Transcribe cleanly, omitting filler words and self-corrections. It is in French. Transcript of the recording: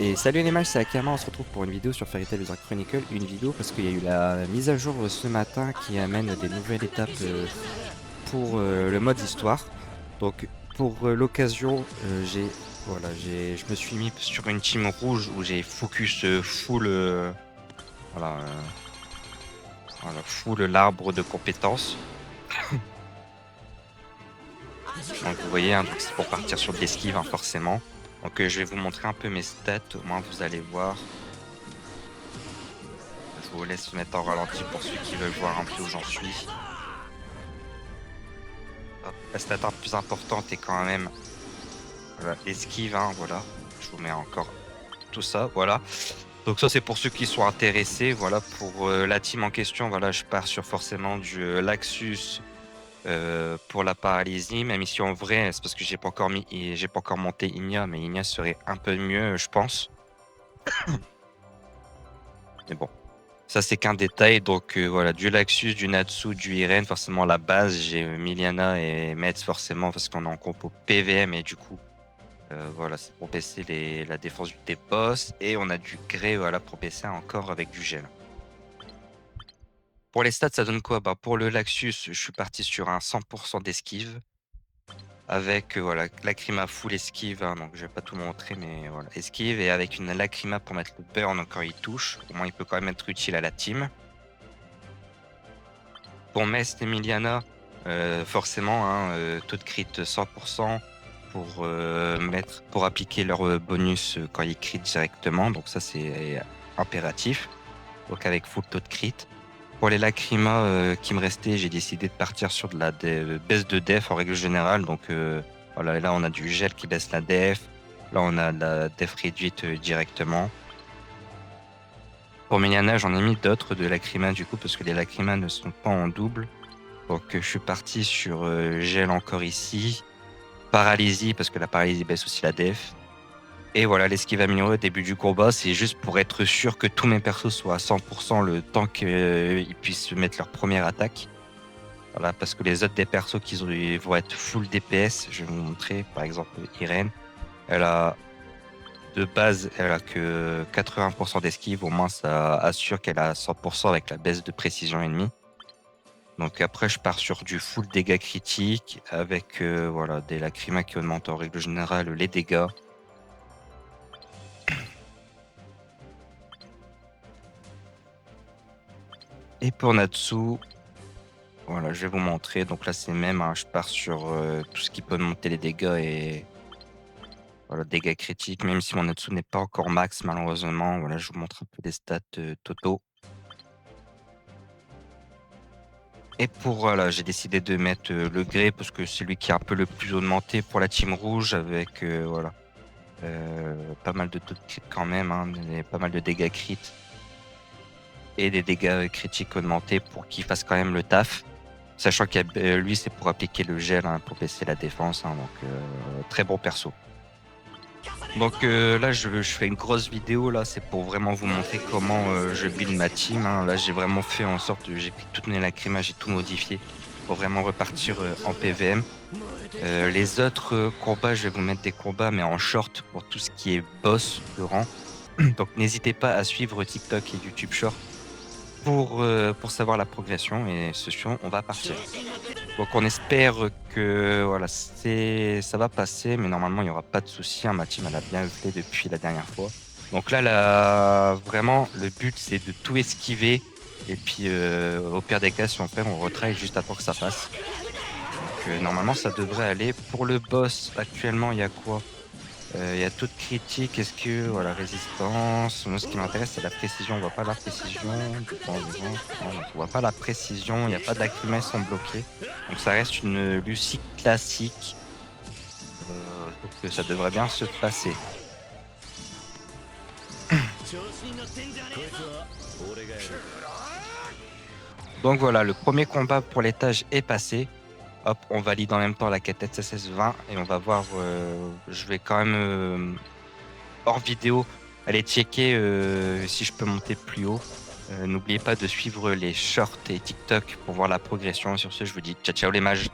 Et salut les mages, c'est Akama, on se retrouve pour une vidéo sur Fairy Tail The Dark Chronicle, une vidéo parce qu'il y a eu la mise à jour ce matin qui amène des nouvelles étapes pour le mode histoire. Donc pour l'occasion, je me suis mis sur une team rouge où j'ai focus full, voilà, full l'arbre de compétences. Donc vous voyez, hein, donc c'est pour partir sur de l'esquive, hein, forcément. Donc je vais vous montrer un peu mes stats, au moins vous allez voir. Je vous laisse mettre en ralenti pour ceux qui veulent voir un peu où j'en suis. Hop, la stat la plus importante est quand même l'esquive, hein, voilà. Je vous mets encore tout ça, voilà. Donc ça c'est pour ceux qui sont intéressés, voilà. Pour la team en question, voilà, je pars sur forcément du Laxus pour la paralysie, même ici en vrai, c'est parce que j'ai pas encore monté Inia, mais Inia serait un peu mieux, je pense. Mais bon. Ça, c'est qu'un détail. Donc, voilà, du Laxus, du Natsu, du Irene. Forcément, la base, j'ai Miliana et Metz, forcément, parce qu'on est en compo PVM. Et du coup, voilà, c'est pour baisser la défense des boss. Et on a du Grey, voilà, pour baisser encore avec du gel. Pour les stats, ça donne quoi? Bah, pour le Laxus, je suis parti sur un 100% d'esquive. Avec voilà, Lacrima full esquive. Hein, donc, je vais pas tout montrer, mais voilà, esquive. Et avec une Lacrima pour mettre le burn quand il touche. Au moins, il peut quand même être utile à la team. Pour Mest et Miliana, forcément, hein, taux de crit 100% pour appliquer leur bonus quand ils crit directement. Donc ça, c'est impératif. Donc avec full taux de crit. Pour les lacrymas qui me restaient, j'ai décidé de partir sur de la baisse de def en règle générale. Donc voilà, là, on a du gel qui baisse la def. Là, on a la def réduite directement. Pour Miliana, j'en ai mis d'autres de lacryma du coup, parce que les lacrymas ne sont pas en double. Donc je suis parti sur gel encore ici. Paralysie, parce que la paralysie baisse aussi la def. Et voilà, l'esquive améliorée au début du combat, c'est juste pour être sûr que tous mes persos soient à 100% le temps qu'ils puissent mettre leur première attaque. Voilà, parce que les autres des persos ils vont être full DPS. Je vais vous montrer, par exemple, Irene. Elle a de base, elle a que 80% d'esquive. Au moins, ça assure qu'elle a 100% avec la baisse de précision ennemie. Donc après, je pars sur du full dégâts critiques avec voilà, des lacrymas qui augmentent en règle générale les dégâts. Et pour Natsu, voilà, je vais vous montrer. Donc là, c'est même, hein, je pars sur tout ce qui peut monter les dégâts et voilà, dégâts critiques, même si mon Natsu n'est pas encore max, malheureusement. Voilà, je vous montre un peu les stats totaux. Et pour voilà, j'ai décidé de mettre le grey parce que c'est lui qui est un peu le plus augmenté pour la team rouge avec voilà. Pas mal de taux de crit quand même, hein, pas mal de dégâts crit et des dégâts critiques augmentés pour qu'il fasse quand même le taf. Sachant que lui, c'est pour appliquer le gel, hein, pour baisser la défense. Hein, donc, très bon perso. Donc là, je fais une grosse vidéo. Là, c'est pour vraiment vous montrer comment je build ma team. Hein. Là, j'ai vraiment fait en sorte, j'ai pris toutes mes lacrymas, j'ai tout modifié pour vraiment repartir en PVM. Les autres combats, je vais vous mettre des combats, mais en short pour tout ce qui est boss de rang. Donc n'hésitez pas à suivre TikTok et YouTube Short pour savoir la progression. Et ce sur, on va partir. Donc on espère que voilà, ça va passer, mais normalement il n'y aura pas de souci. Hein. Ma team elle a bien fait depuis la dernière fois. Donc là, vraiment, le but c'est de tout esquiver. Et puis au pire des cas, si on perd, on retraille juste avant que ça passe. Normalement, ça devrait aller. Pour le boss, actuellement, il y a quoi? Il y a toute critique. Est-ce que voilà, résistance? Moi, ce qui m'intéresse, c'est la précision. On voit pas la précision. On voit pas la précision. Il n'y a pas d'acrymènes, ils sont bloqués. Donc, ça reste une Lucie classique. Donc, ça devrait bien se passer. Donc voilà, le premier combat pour l'étage est passé. Hop, on valide en même temps la quête SSS20 et on va voir. Je vais quand même hors vidéo aller checker si je peux monter plus haut. N'oubliez pas de suivre les shorts et TikTok pour voir la progression. Sur ce, je vous dis ciao ciao les mages.